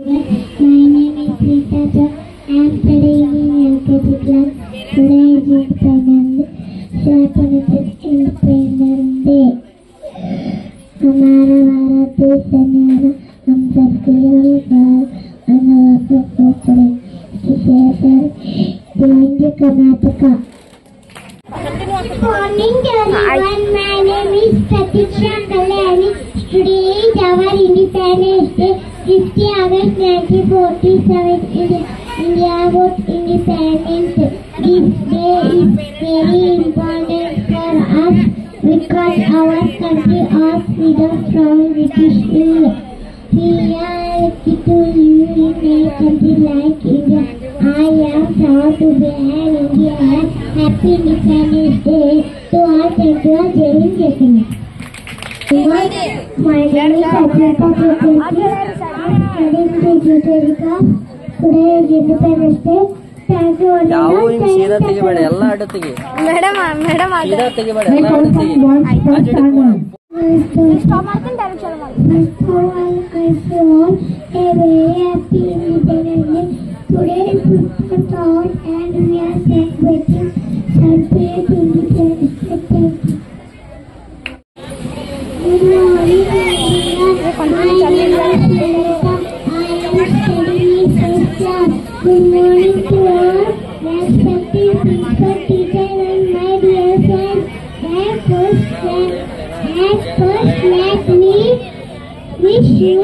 My name is Rita Jha. I am studying in LKG class. Today is Independence Day. हमारा भारत देश धन्यवाद. हम सबके लिए Karnataka. Good morning everyone. My name is Pratiksha Kalyani. Today is our Independence Day, 50 August 1947. India got independence. This day is very important for us because our country was freedom from British rule. We are lucky to live in a country like India. I am proud to be an Indian. Happy Independence Day to all. Thank you. Jai Hind, Jai Hind. My name is Ajita Chitra. Today is Independence Day. Thank you. Stop marking direction. A very happy Independence Day. Today is 5th and we are celebrating 30th Independence Day. Thank you. Good morning, Good morning to all respected principal, teacher and my dear friends. First let me wish you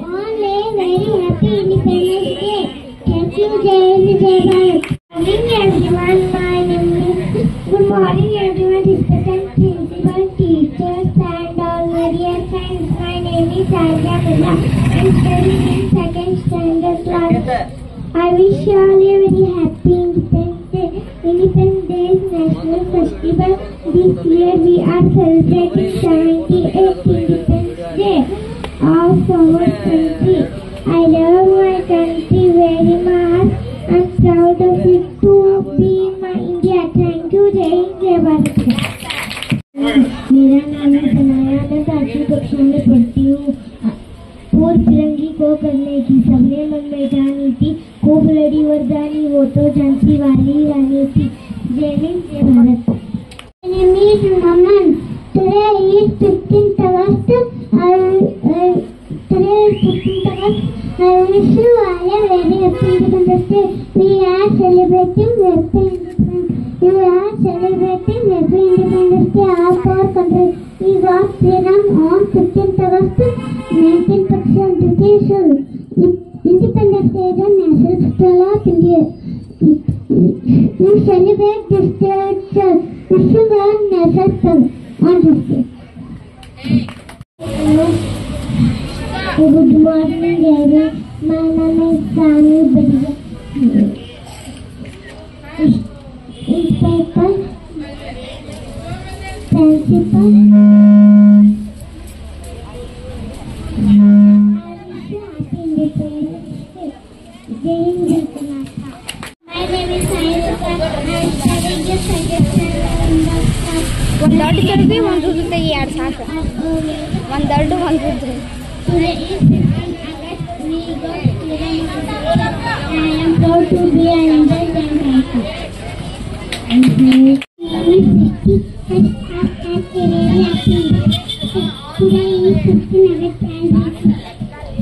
all a very happy Independence Day. Thank you, Jai Hind, Jai Bharat. Good morning everyone, respected principal, teachers and all my dear friends. My name is Sandhya Milla. I am studying in 2nd standard class. I wish you all a very happy Independence Day. Independence Day is national festival. This year we are celebrating 78th Independence Day of our country. I love my country very much. I am proud of it to be in my India. Thank you, Jai Hind, Jai Bharat. मेरा नाम है सनाया. मैं 5वीं कक्षा में पढ़ती हूँ. पूर्व फिरंगी को करने की सबने मन में जानी थी. खूब लड़ी वरदानी वो तो झांसी वाली रानी थी. जय हिंद, जय Bharat. My name is Maman. Today is 15th August. I wish you all a very happy Independence Day. We are celebrating happy Independence Day of our country. We got freedom on 15th August 1947. British rule. Independence Day is a national festival of India. We celebrate this day itself. Wishing our national festival on this day. Good morning everyone. My name is Sanu Badia. Inspector, Principal. My name is Sai. I am studying in 2nd ಒಂದು ದೊಡ್ಡ ಚರ್ಬಿ ಒಂದು ಉದ್ದ ಎರಡು ಸಾಕು ಒಂದು ದೊಡ್ಡ ಒಂದು ಉದ್ದ Today is 15 August. We got freedom. I am proud to be an Indian country. And today is 50 has had a very happy day. Today is 15 August and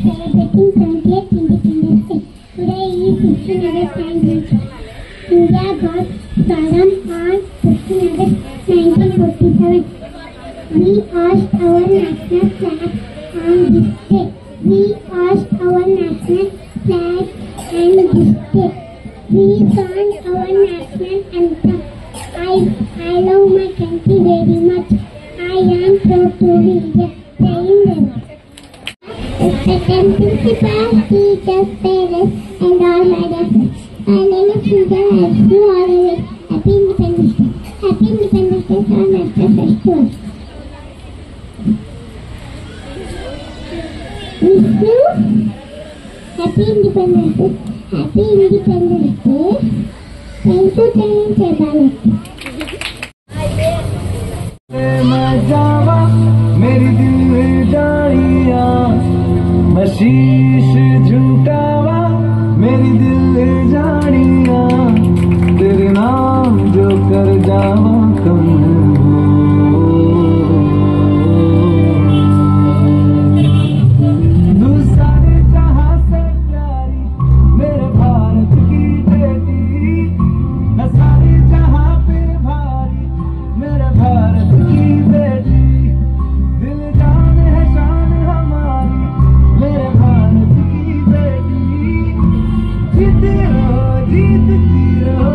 celebrating 20th Independence Day. Today is 15 August and India got freedom on 15 August 1947. We asked our national flag on this day. We asked our national flag and this day. We sang our national anthem. I love my country very much. I am proud to be here. Respected principal, teachers, parents, and all my dear friends. My name is Susan. I wish you all a very happy Independence Day. Happy Independence Day, our national festival. Wish you happy Independence Day. Happy Independence Day. Thank you, Bharat. मैं जावा मेरी दिल जानिया मैं शीश झुकावा मेरी दिल जानिया तेरे नाम जो कर जावा कम सारे जहां से प्यारी मेरे भारत की बेटी सारे जहां पे भारी मेरे भारत की बेटी दिल जान है शान हमारी मेरे भारत की बेटी जीती रहो जीतती रहो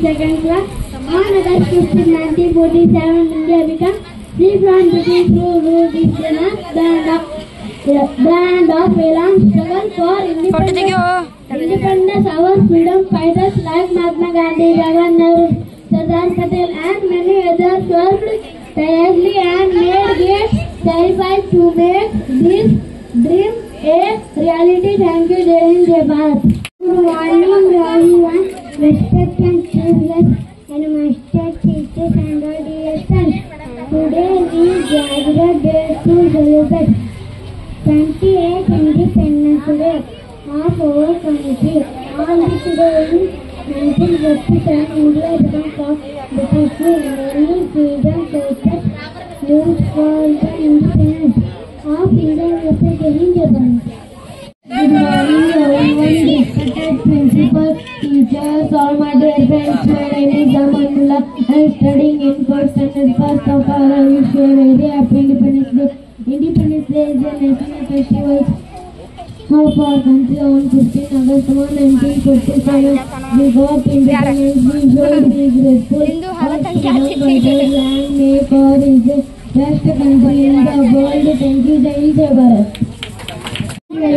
Second class. On August 15, 1947, India became free from British rule. This brand of long struggle for independence. Our freedom fighters like Mahatma Gandhi, Jawaharlal Nehru, Sardar Patel, and many others worked tirelessly and made great sacrifice to make this dream a reality. Thank you, Jai Hind, Jai Bharat. Good morning, everyone. Respected children and master teachers and all dear friends. Today is Jagrat Day to celebrate 28th Independence Day of our country. On this day in 1947, India became part of British rule. Many freedom fighters moved for the independence of India. Representing Japan. Good morning, everyone. Respected principal, teachers, all my dear friends. My name is Amanullah. I am studying in first standard. First of all, I wish you a very happy Independence Day. Independence Day is a national festival of our country on 15 August 1947. We got independence, we should be grateful. Our freedom fighters and make our is the best country in the world. Thank you, Jai Hind, Jai Bharat. My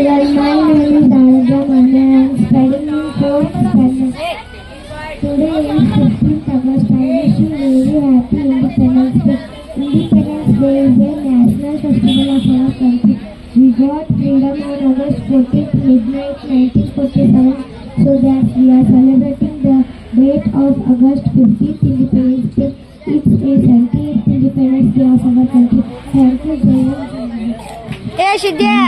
name is Anandra Manya. I am studying in 4th standard. Today is 15th August. I wish you very happy Independence Day. Independence Day is a national festival of our country. We got freedom on August 14th, midnight 1947. So that we are celebrating the date of August 15th Independence Day. It's a 70th Independence Day of our country. Thank you, Jai Hind. Hey, Shidya!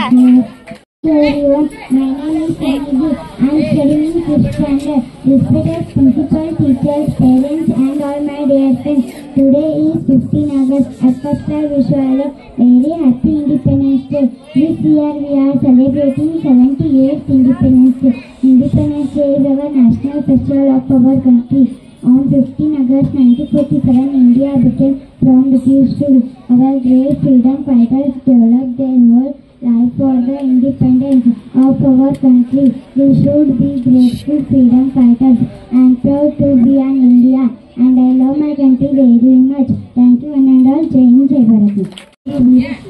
Hello everyone, my name is Sanidhi. I am studying in 5th standard. Respected principal, teachers, parents and all my dear friends. Today is 15 August. At first I wish you all a very happy Independence Day. This year we are celebrating 78th Independence Day. Independence Day is our national festival of our country. On 15 August 1947, India became from British rule. Our great freedom fighters developed their whole life for the independence of our country. We should be grateful freedom fighters. I am proud to be an India and I love my country very much. Thank you and all. Jai Hind, Jai Bharat.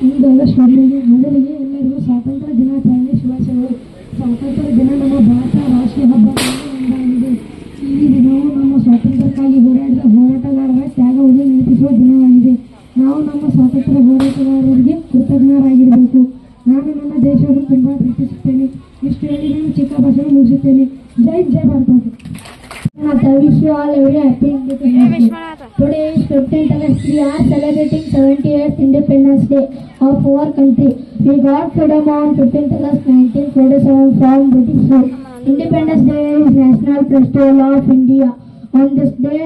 ಇಂದೆಲ್ಲ ಸ್ಟುಡಿಯೋಗೆ ಮೊದಲಿಗೆ ಎಲ್ಲರಿಗೂ ಸ್ವಾತಂತ್ರ್ಯ ದಿನಾಚರಣೆ ಶುಭಾಶಯಗಳು. ಸ್ವಾತಂತ್ರ್ಯ ದಿನ ನಮ್ಮ ಭಾರತ ರಾಷ್ಟ್ರೀಯ ಹಬ್ಬ ಒಂದಾಗಿದೆ. ಈ ದಿನವು ನಮ್ಮ ಸ್ವಾತಂತ್ರ್ಯಕ್ಕಾಗಿ ಹೋರಾಡಿದ ಹೋರಾಟಗಾರರ ತ್ಯಾಗವನ್ನು ನೆನಪಿಸುವ ದಿನವಾಗಿದೆ. ನಾವು ನಮ್ಮ ಸ್ವಾತಂತ್ರ್ಯ ಹೋರಾಟಗಾರರಿಗೆ ಕೃತಜ್ಞರಾಗಿರಬೇಕು. ನಾನು ನನ್ನ ದೇಶವನ್ನು ತುಂಬಾ ಪ್ರೀತಿಸುತ್ತೇನೆ. ಇಷ್ಟು ಹೇಳಿ ನಾನು ಚಿಕ್ಕ ಭಾಷಣ ಮುಗಿಸುತ್ತೇನೆ. ಜೈ ಜೈ Bharat. I wish you all a very happy Independence Day. Today is 15th August. We are celebrating 78th Independence Day of our country. We got freedom on 15th August 1947 from British rule. Independence Day is National Festival of India. On this day,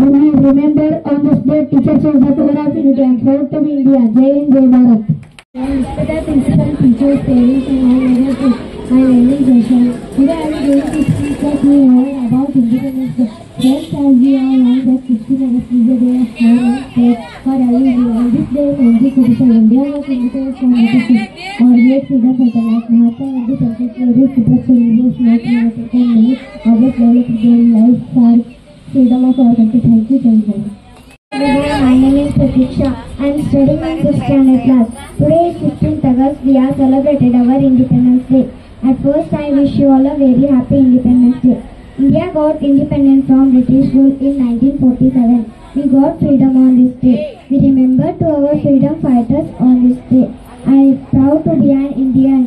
we remember on this day teachers of the Tower of Unity and proud to be India. Jai Hind, Jai Bharat. Respected principal, teachers, parents and all others. I am Ellen Jaishan. Today I am going to speak what we heard about Independence Day. First, as we all know that 15 August is the day of love and faith for everyone. On this day, 1947, India was independent from British rule. Our great freedom fighter like Mahatma Gandhi, Pandit Nehru, Subhash Chandra Bose, Mahatma Gandhi, and many others developed their life for freedom of our country. Thank you, Jai Hind. My name is Pratiksha. I am studying in 5th standard class. Today is 15th August. We are celebrated our Independence Day. At first, I wish you all a very happy Independence Day. India got independence from British rule in 1947. We got freedom on this day. We remember to our freedom fighters on this day. I am proud to be an Indian.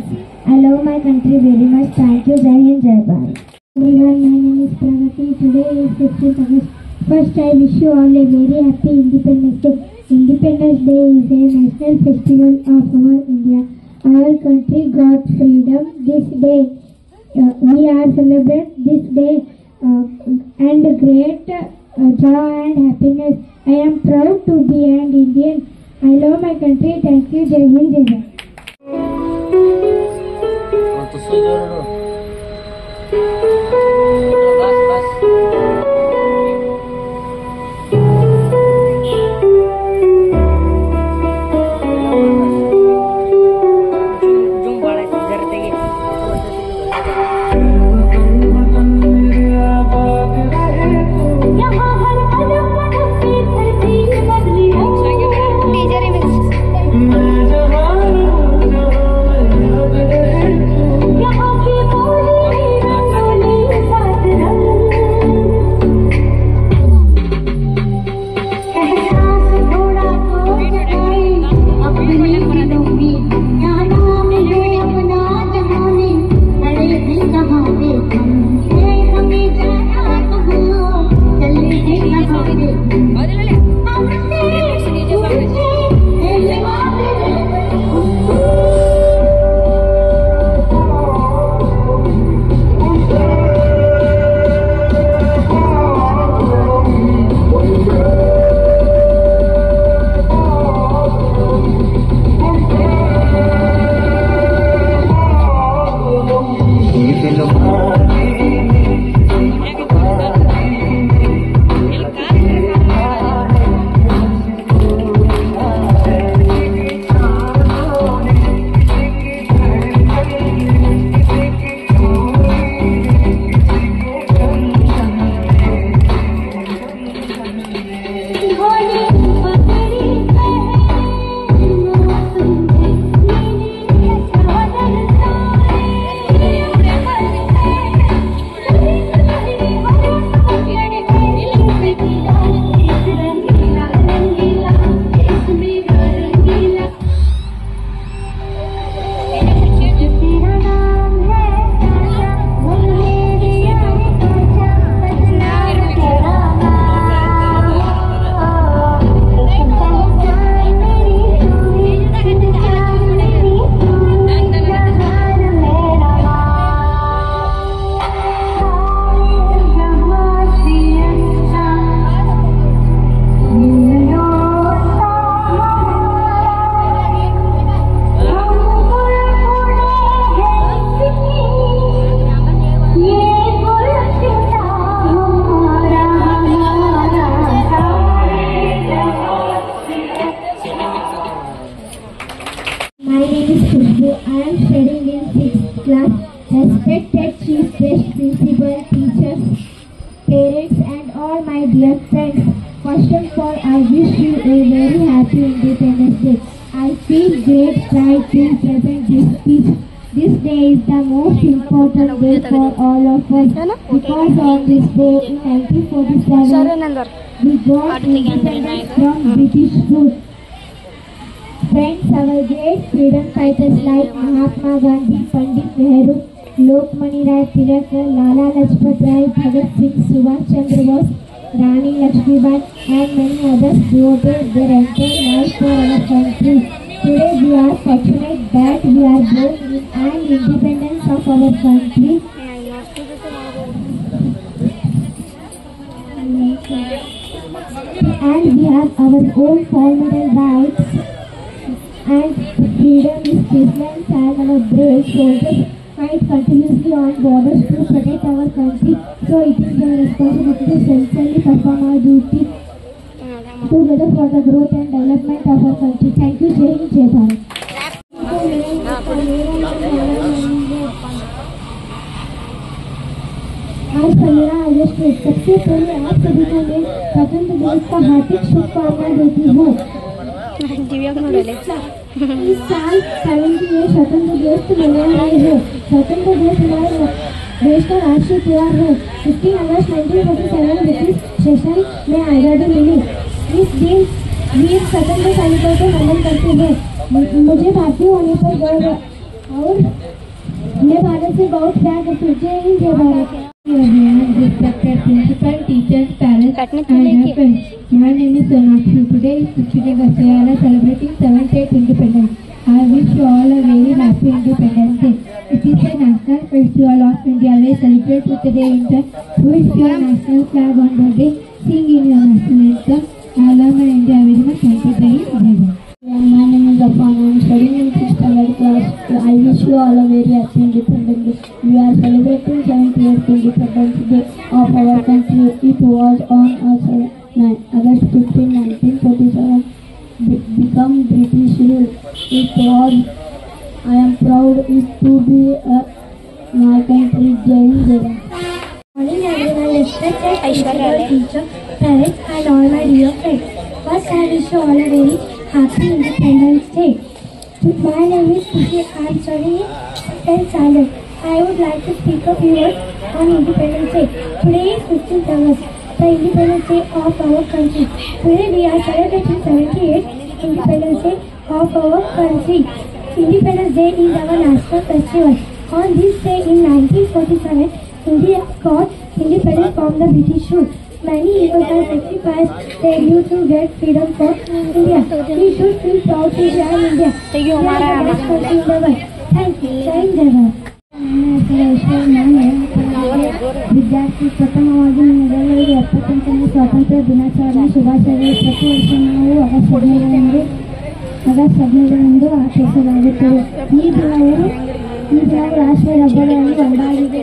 I love my country very much. Thank you. Jai Hind, Jai Bharat. Everyone, my name is Pragati. Today is 15th August. First, I wish you all a very happy Independence Day. Independence Day is a national festival of our India. Our country got freedom this day. We are celebrate this day and great joy and happiness. I am proud to be an Indian. I love my country. Thank you. Jai Hind, Jai Bharat. यहाँ हर कदम कदम पे धरती बदली हो parents and all my dear friends. First of all, I wish you a very happy Independence Day. I feel great pride to present this speech. This day is the most important day for all of us because on this day in 1947 we got independence from British rule. Friends, our great freedom fighters like Mahatma Gandhi, Pandit Nehru, Lokmani Rai Tilak, Lala Lajpat Rai, Bhagat Singh, Subhash Chandra Bose, Rani Lakshmibai and many others devoted their entire life for our country. Today we are fortunate that we are born in an independence of our country. And we have our own fundamental rights and freedom is privilege and our brave soldiers fight continuously on borders to protect our country. So it is our responsibility to sincerely perform our duty together for the growth and development of our country. Thank you, Jai Hind, Jai Bharat. आज 15 अगस्त सबसे पहले आप सभी को मैं स्वतंत्र दिवस का हार्दिक शुभकामनाएं देती हूँ। इस साल 78 स्वतंत्र दिवस मना रहे हैं। स्वतंत्र दिवस हमारे देश का राष्ट्रीय त्योहार है। 15 अगस्त 1947 ब्रिटिश शासन में आजादी मिली। इस दिन वीर स्वतंत्र सैनिकों को नमन करते हैं। मुझे भारतीय होने पर गर्व है और मैं भारत से बहुत प्यार करती हूँ। जय हिंद, जय Bharat. Respected principal, teachers, parents, and friends. My name is Sonakshi. Today is 15th August. We are celebrating 78th Independence. I wish you all a very happy Independence Day. It is a national festival of India. We celebrate with the day in time. Hoist your national flag on the day. Sing in your national anthem. I love my India very much. Thank you very much. My name is Afan. I am studying in 6th standard class. I wish you all a very happy Independence Day. We are celebrating 70th Independence Day of our country. It was on August 15, 1947. Become British rule. It was. I am proud it to be my country. Jai Hind, Jai Bharat. Morning everyone, respected teacher, parents and all my dear friends. First, I wish you all a very happy Independence Day. My name is Kushi. I am studying in 10th standard. I would like to speak a few words on Independence Day. Today is 15th August, the Independence Day of our country. Today we are celebrating 78th Independence Day of our country. Independence Day is our national festival. On this day in 1947, India got independence from the British rule. Many heroes have sacrificed their youth to get freedom for India. We should feel proud to be in India. We are the best country in the world. Thank you. Jai Hind, Jai Bharat. ವಿದ್ಯಾರ್ಥಿ ಪ್ರಥಮವಾಗಿ ನಿಮ್ಮೆಲ್ಲರಿಗೂ 78ನೇ ಸ್ವಾತಂತ್ರ್ಯ ದಿನಾಚರಣೆ ಶುಭಾಶಯಗಳು. ಪ್ರತಿ ವರ್ಷ ನಾವು August 15ರಂದು ಆಚರಿಸಲಾಗುತ್ತದೆ. ಈ ದಿನವು ರಾಷ್ಟ್ರೀಯ ಹಬ್ಬಗಳಲ್ಲಿ ಒಂದಾಗಿದೆ.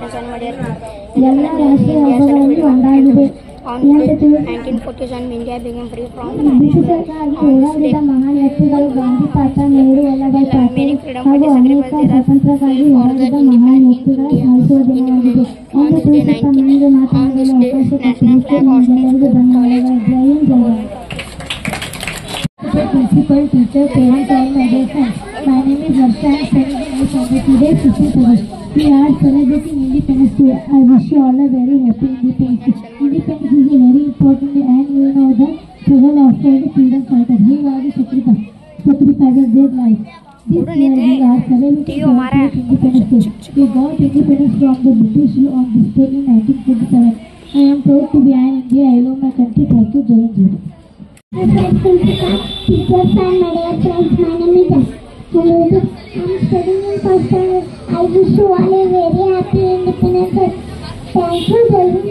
ಎಲ್ಲ ರಾಷ್ಟ್ರೀಯ ಹಬ್ಬಗಳಲ್ಲಿ ಒಂದಾಗಿದೆ. 1947 India became free from ಬ್ರಿಟಿಷರಿಗಾಗಿ ಹೋರಾಡಿದ ಮಹಾನ್ ವ್ಯಕ್ತಿಗಳು ಗಾಂಧಿ, ಪಾಟೀಲ್, ನೆಹರು, ವಲ್ಲಭಾಯ್ ಪಟೇಲ್ ಹಾಗೂ ಅನೇಕ ಸ್ವಾತಂತ್ರ್ಯಕ್ಕಾಗಿ ಹೋರಾಡಿದ ಮಹಾನ್ ವ್ಯಕ್ತಿಗಳ ಸ್ಮರಿಸುವ ದಿನವಾಗಿದೆ. ಒಂದು ತಿಳಿಸಿ ತಮ್ಮನಿಗೆ ಮಾತನಾಡಲು ಅವಕಾಶ ಕೊಟ್ಟಿದ್ದಕ್ಕೆ ನಿಮ್ಮೆಲ್ಲರಿಗೂ ಧನ್ಯವಾದಗಳು. ಜೈ ಹಿಂದ್, ಜೈ Bharat. Principal, teacher, parents, and my dear friends. My name is Varsha. I am studying in 8th standard. Today is 15th August. We are celebrating Independence Day. I wish you all a very happy Independence Day. Independence is a very important day, and we know the struggle of the freedom fighters who are sacrificed their life. This year we are celebrating Independence Day. We got independence from the British rule on this day in 1947. I am proud to be an India. I love my country. Thank you. Jai Hind. Teachers and my dear friends, my name is I am studying in 1st standard. I wish you all a very happy Independence Day. Thank you, Jai Hind.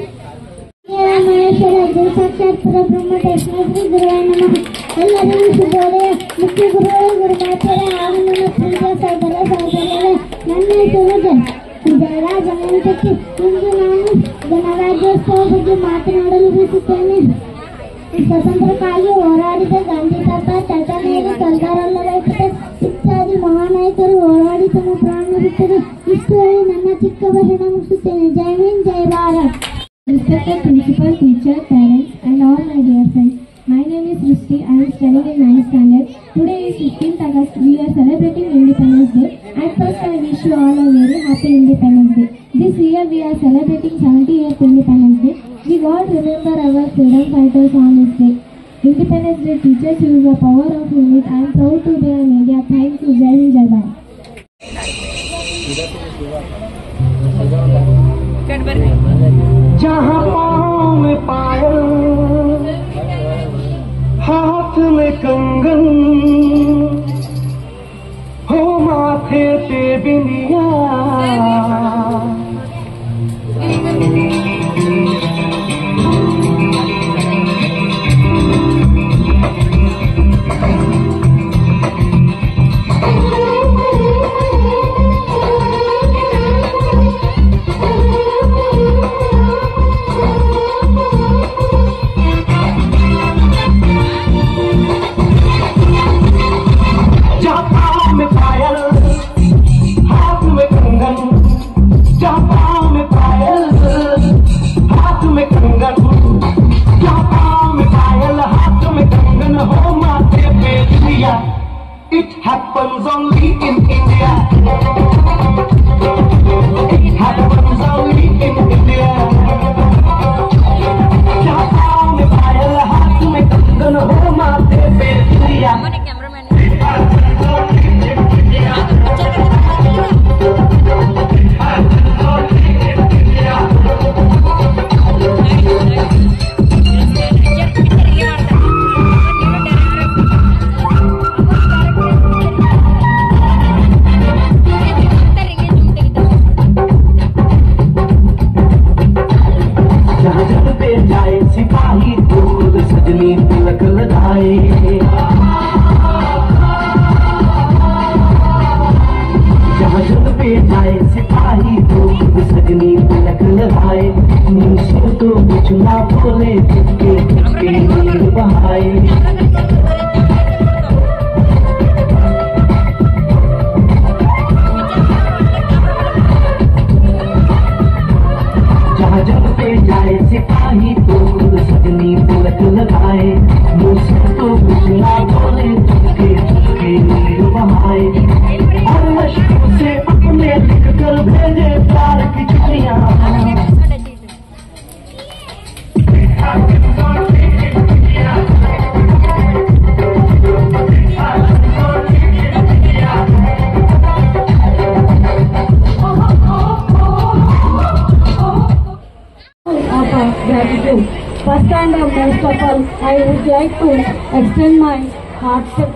Maheshwara ಸಾಕ್ಷಾತ್ ಪರಬ್ರಹ್ಮ ತಸ್ಮೈ ಗುರುವೇ ನಮಃ. ಎಲ್ಲರಿಗೂ ಶುಭೋದಯ. ಮುಖ್ಯ ಗುರುಗಳೇ, ಗುರುಮಾತೆಯರೇ ಹಾಗೂ ನನ್ನ ಪ್ರಿಯ ಸಹೋದರ ಸಹೋದರಿಯರೇ, ನನ್ನ ಹೆಸರು ಜಯರಾಜ್ ಅನಂತಕ್ಕೆ. ಇಂದು ನಾನು ಗಣರಾಜ್ಯೋತ್ಸವ ಬಗ್ಗೆ ಮಾತನಾಡಲು ಬಯಸುತ್ತೇನೆ. ಸ್ವತಂತ್ರಕ್ಕಾಗಿ ಹೋರಾಡಿದ ಗಾಂಧಿ ತಾತ, ಟಾಟಾ ನೆಹರು, ಸರ್ದಾರ್ ವಲ್ಲಭಾಯ್ ಪಟೇಲ್ ಇತ್ಯಾದಿ ಮಹಾನಾಯಕರು ಹೋರಾಡಿ ತಮ್ಮ ಪ್ರಾಣ ಬಿಟ್ಟರು. ಇಷ್ಟು ಹೇಳಿ ನನ್ನ ಚಿಕ್ಕ ಭಾಷಣ ಮುಗಿಸುತ್ತೇನೆ. ಜೈ ಹಿಂದ್, ಜೈ Bharat. Respected principal, teacher, parents, and all my dear friends. My name is Rusti. I am studying in 9th standard. Today is 15th August. We are celebrating Independence Day. At first, I wish you all a very happy Independence Day. This year, we are celebrating 70th Independence Day. We all remember our freedom fighters on this day. Independence Day teaches you the power of unity. I am proud to be an India. Thank you. Jai Hind, Jai Bharat. जहाँ पाँव में पायल, हाथ में कंगन, हो माथे पे बिंदिया, It happens only in India. It happens only in India. जहाँ पाँव में पायल, हाथ में कंगन, हो माथे पे बिंदिया. सिपाही दूर सजनी तिलक लगाए, जहाँ जल पे जाए सिपाही दूर सजनी तिलक लगाए, मुझसे तो कुछ ना बोले, चुपके चुपके नीर बहाए. जहाँ जल पे जाए सिपाही दूर सजनी तिलक लगाए, मुझसे तो कुछ ना बोले, चुपके चुपके नीर बहाए. और मशहूर से अपने लिख कर भेजे प्यार की चिट्ठियाँ. Gratitude. First and most of all, I would like to extend my heartfelt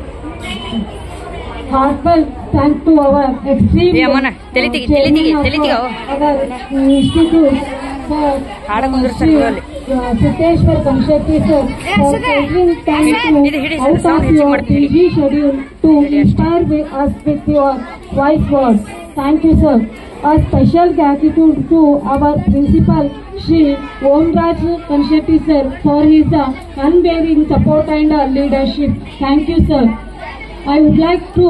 thanks to our extreme chairman of our institute for Siteshwar Kamshetty sir for taking time out of your busy schedule to inspire us with your wise words. Thank you, sir. A special gratitude to our principal, Shri Omraj Kamshetty sir, for his unwavering support and leadership. Thank you, sir. I would like to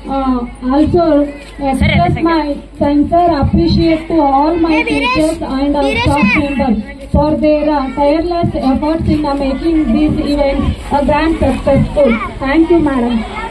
also express my sincere appreciation to all my teachers and staff members for their tireless efforts in making these events a grand successful. Thank you, madam.